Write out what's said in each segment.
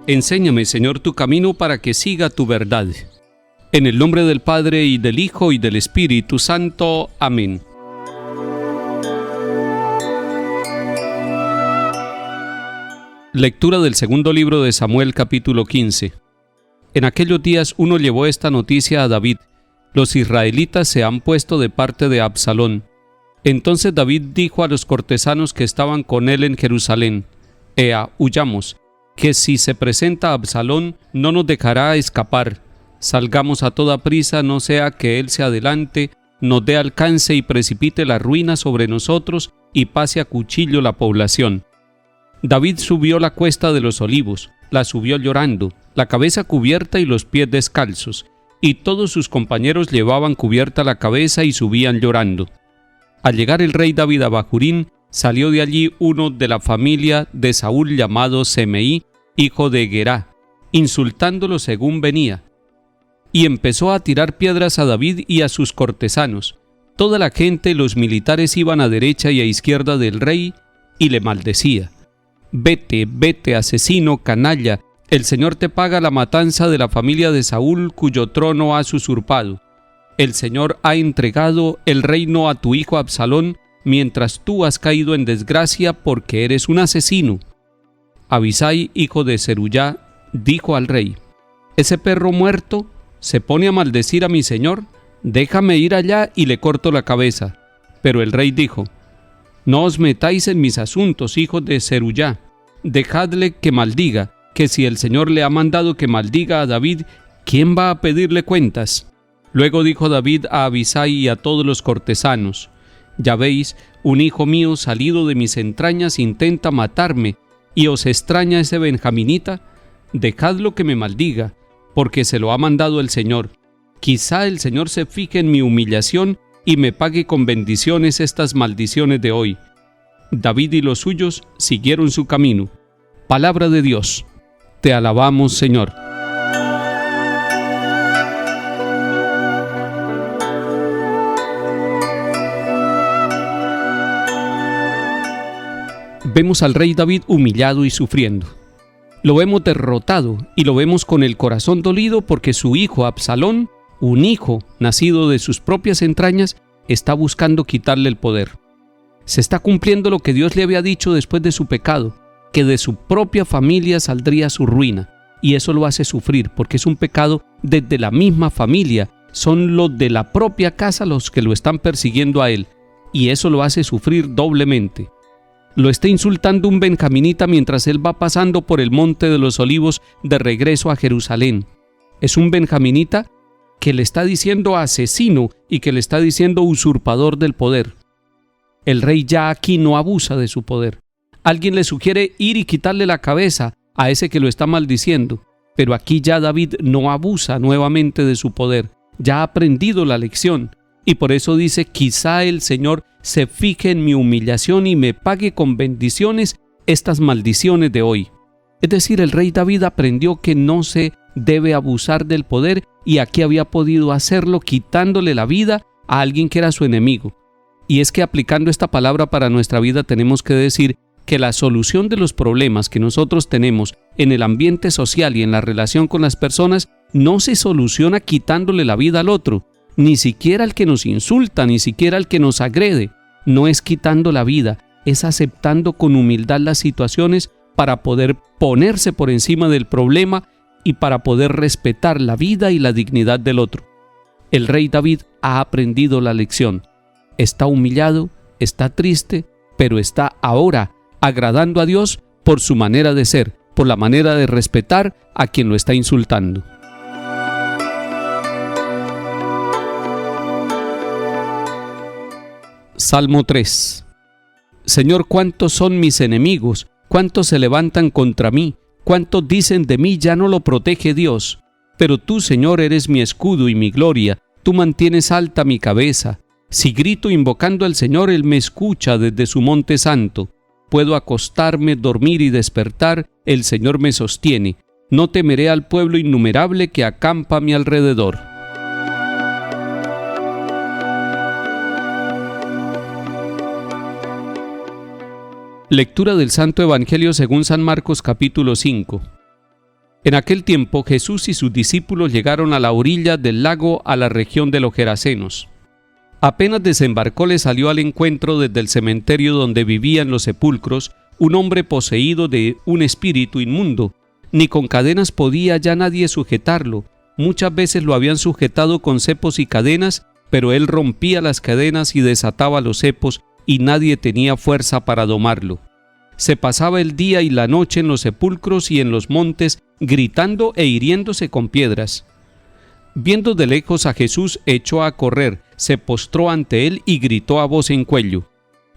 Enséñame, Señor, tu camino para que siga tu verdad. En el nombre del Padre, y del Hijo, y del Espíritu Santo. Amén. Lectura del segundo libro de Samuel, capítulo 15. En aquellos días uno llevó esta noticia a David: los israelitas se han puesto de parte de Absalón. Entonces David dijo a los cortesanos que estaban con él en Jerusalén: Ea, huyamos, que si se presenta Absalón no nos dejará escapar. Salgamos a toda prisa, no sea que él se adelante, nos dé alcance y precipite la ruina sobre nosotros y pase a cuchillo la población. David subió la cuesta de los Olivos, la subió llorando, la cabeza cubierta y los pies descalzos, y todos sus compañeros llevaban cubierta la cabeza y subían llorando. Al llegar el rey David a Bahurín, salió de allí uno de la familia de Saúl llamado Semeí, hijo de Gerá, insultándolo según venía, y empezó a tirar piedras a David y a sus cortesanos. Toda la gente y los militares iban a derecha y a izquierda del rey y le maldecía: Vete, vete, asesino, canalla, el Señor te paga la matanza de la familia de Saúl, cuyo trono has usurpado. El Señor ha entregado el reino a tu hijo Absalón, mientras tú has caído en desgracia porque eres un asesino. Abisai, hijo de Zeruyá, dijo al rey: Ese perro muerto se pone a maldecir a mi señor, déjame ir allá y le corto la cabeza. Pero el rey dijo: No os metáis en mis asuntos, hijos de Zeruyá, dejadle que maldiga, que si el Señor le ha mandado que maldiga a David, ¿quién va a pedirle cuentas? Luego dijo David a Abisai y a todos los cortesanos: Ya veis, un hijo mío salido de mis entrañas intenta matarme, y os extraña ese benjaminita. Dejadlo que me maldiga, porque se lo ha mandado el Señor. Quizá el Señor se fije en mi humillación y me pague con bendiciones estas maldiciones de hoy. David y los suyos siguieron su camino. Palabra de Dios. Te alabamos, Señor. Vemos al rey David humillado y sufriendo. Lo vemos derrotado y lo vemos con el corazón dolido porque su hijo Absalón, un hijo nacido de sus propias entrañas, está buscando quitarle el poder. Se está cumpliendo lo que Dios le había dicho después de su pecado, que de su propia familia saldría su ruina, y eso lo hace sufrir porque es un pecado desde la misma familia, son los de la propia casa los que lo están persiguiendo a él, y eso lo hace sufrir doblemente. Lo está insultando un benjaminita mientras él va pasando por el monte de los Olivos de regreso a Jerusalén. Es un benjaminita que le está diciendo asesino y que le está diciendo usurpador del poder. El rey ya aquí no abusa de su poder. Alguien le sugiere ir y quitarle la cabeza a ese que lo está maldiciendo, pero aquí ya David no abusa nuevamente de su poder. Ya ha aprendido la lección y por eso dice: quizá el Señor se fije en mi humillación y me pague con bendiciones estas maldiciones de hoy. Es decir, el rey David aprendió que no se debe abusar del poder y aquí había podido hacerlo quitándole la vida a alguien que era su enemigo. Y es que aplicando esta palabra para nuestra vida tenemos que decir que la solución de los problemas que nosotros tenemos en el ambiente social y en la relación con las personas no se soluciona quitándole la vida al otro, ni siquiera al que nos insulta, ni siquiera al que nos agrede. No es quitando la vida, es aceptando con humildad las situaciones para poder ponerse por encima del problema y para poder respetar la vida y la dignidad del otro. El rey David ha aprendido la lección. Está humillado, está triste, pero está ahora agradando a Dios por su manera de ser, por la manera de respetar a quien lo está insultando. Salmo 3. Señor, ¿cuántos son mis enemigos? ¿Cuántos se levantan contra mí? ¿Cuántos dicen de mí, ya no lo protege Dios? Pero tú, Señor, eres mi escudo y mi gloria. Tú mantienes alta mi cabeza. Si grito invocando al Señor, Él me escucha desde su monte santo. Puedo acostarme, dormir y despertar, el Señor me sostiene. No temeré al pueblo innumerable que acampa a mi alrededor. Lectura del Santo Evangelio según San Marcos capítulo 5. En aquel tiempo Jesús y sus discípulos llegaron a la orilla del lago, a la región de los Gerasenos. Apenas desembarcó, le salió al encuentro desde el cementerio donde vivían los sepulcros un hombre poseído de un espíritu inmundo. Ni con cadenas podía ya nadie sujetarlo. Muchas veces lo habían sujetado con cepos y cadenas, pero él rompía las cadenas y desataba los cepos, y nadie tenía fuerza para domarlo. Se pasaba el día y la noche en los sepulcros y en los montes, gritando e hiriéndose con piedras. Viendo de lejos a Jesús, echó a correr, se postró ante él y gritó a voz en cuello: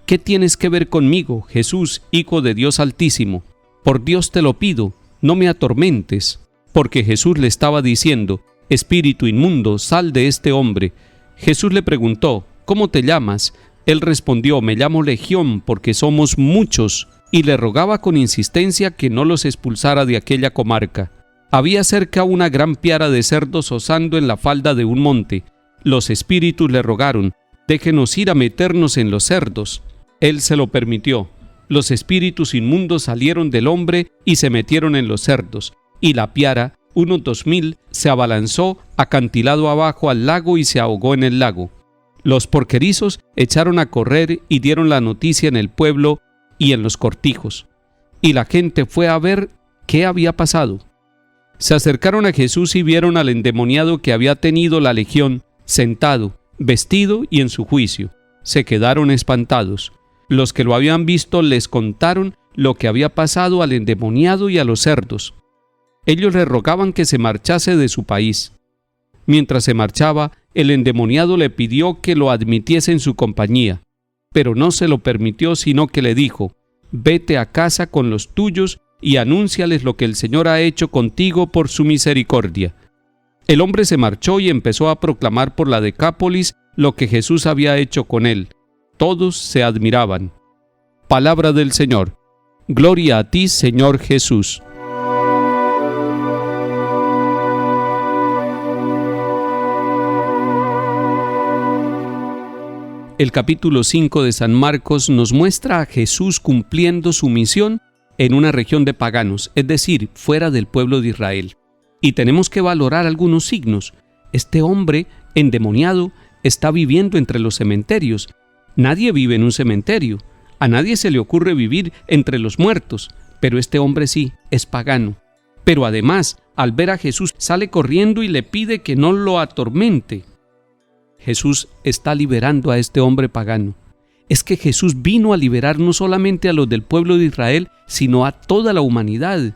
¿Qué tienes que ver conmigo, Jesús, Hijo de Dios Altísimo? Por Dios te lo pido, no me atormentes. Porque Jesús le estaba diciendo: Espíritu inmundo, sal de este hombre. Jesús le preguntó: ¿Cómo te llamas? Él respondió: Me llamo Legión, porque somos muchos. Y le rogaba con insistencia que no los expulsara de aquella comarca. Había cerca una gran piara de cerdos osando en la falda de un monte. Los espíritus le rogaron: déjenos ir a meternos en los cerdos. Él se lo permitió. Los espíritus inmundos salieron del hombre y se metieron en los cerdos, y la piara, unos 2000, se abalanzó acantilado abajo al lago y se ahogó en el lago. Los porquerizos echaron a correr y dieron la noticia en el pueblo y en los cortijos, y la gente fue a ver qué había pasado. Se acercaron a Jesús y vieron al endemoniado que había tenido la legión, sentado, vestido y en su juicio. Se quedaron espantados. Los que lo habían visto les contaron lo que había pasado al endemoniado y a los cerdos. Ellos le rogaban que se marchase de su país. Mientras se marchaba, el endemoniado le pidió que lo admitiese en su compañía, pero no se lo permitió, sino que le dijo: vete a casa con los tuyos y anúnciales lo que el Señor ha hecho contigo por su misericordia. El hombre se marchó y empezó a proclamar por la Decápolis lo que Jesús había hecho con él. Todos se admiraban. Palabra del Señor. Gloria a ti, Señor Jesús. El capítulo 5 de San Marcos nos muestra a Jesús cumpliendo su misión en una región de paganos, es decir, fuera del pueblo de Israel. Y tenemos que valorar algunos signos. Este hombre endemoniado está viviendo entre los cementerios. Nadie vive en un cementerio. A nadie se le ocurre vivir entre los muertos, pero este hombre sí, es pagano. Pero además, al ver a Jesús, sale corriendo y le pide que no lo atormente. Jesús está liberando a este hombre pagano. Es que Jesús vino a liberar no solamente a los del pueblo de Israel, sino a toda la humanidad.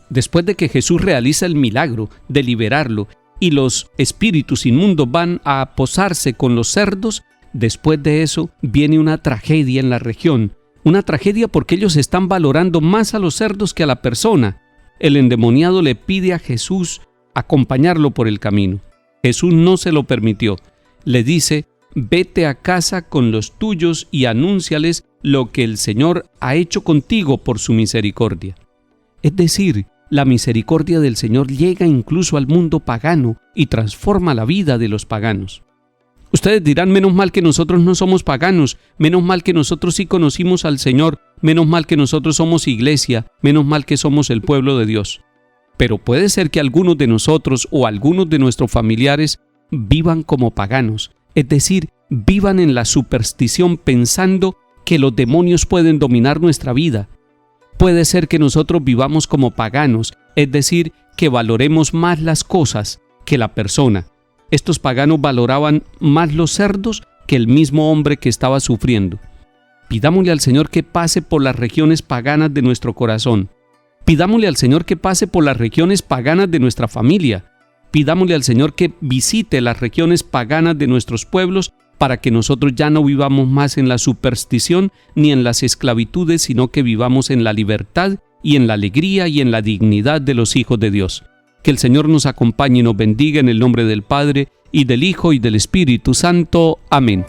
Después de que Jesús realiza el milagro de liberarlo y los espíritus inmundos van a posarse con los cerdos, después de eso viene una tragedia en la región. Una tragedia porque ellos están valorando más a los cerdos que a la persona. El endemoniado le pide a Jesús acompañarlo por el camino. Jesús no se lo permitió. Le dice: vete a casa con los tuyos y anúnciales lo que el Señor ha hecho contigo por su misericordia. Es decir, la misericordia del Señor llega incluso al mundo pagano y transforma la vida de los paganos. Ustedes dirán: menos mal que nosotros no somos paganos, menos mal que nosotros sí conocimos al Señor, menos mal que nosotros somos iglesia, menos mal que somos el pueblo de Dios. Pero puede ser que algunos de nosotros o algunos de nuestros familiares vivan como paganos, es decir, vivan en la superstición pensando que los demonios pueden dominar nuestra vida. Puede ser que nosotros vivamos como paganos, es decir, que valoremos más las cosas que la persona. Estos paganos valoraban más los cerdos que el mismo hombre que estaba sufriendo. Pidámosle al Señor que pase por las regiones paganas de nuestro corazón. Pidámosle al Señor que pase por las regiones paganas de nuestra familia. Pidámosle al Señor que visite las regiones paganas de nuestros pueblos para que nosotros ya no vivamos más en la superstición ni en las esclavitudes, sino que vivamos en la libertad y en la alegría y en la dignidad de los hijos de Dios. Que el Señor nos acompañe y nos bendiga en el nombre del Padre, y del Hijo, y del Espíritu Santo. Amén.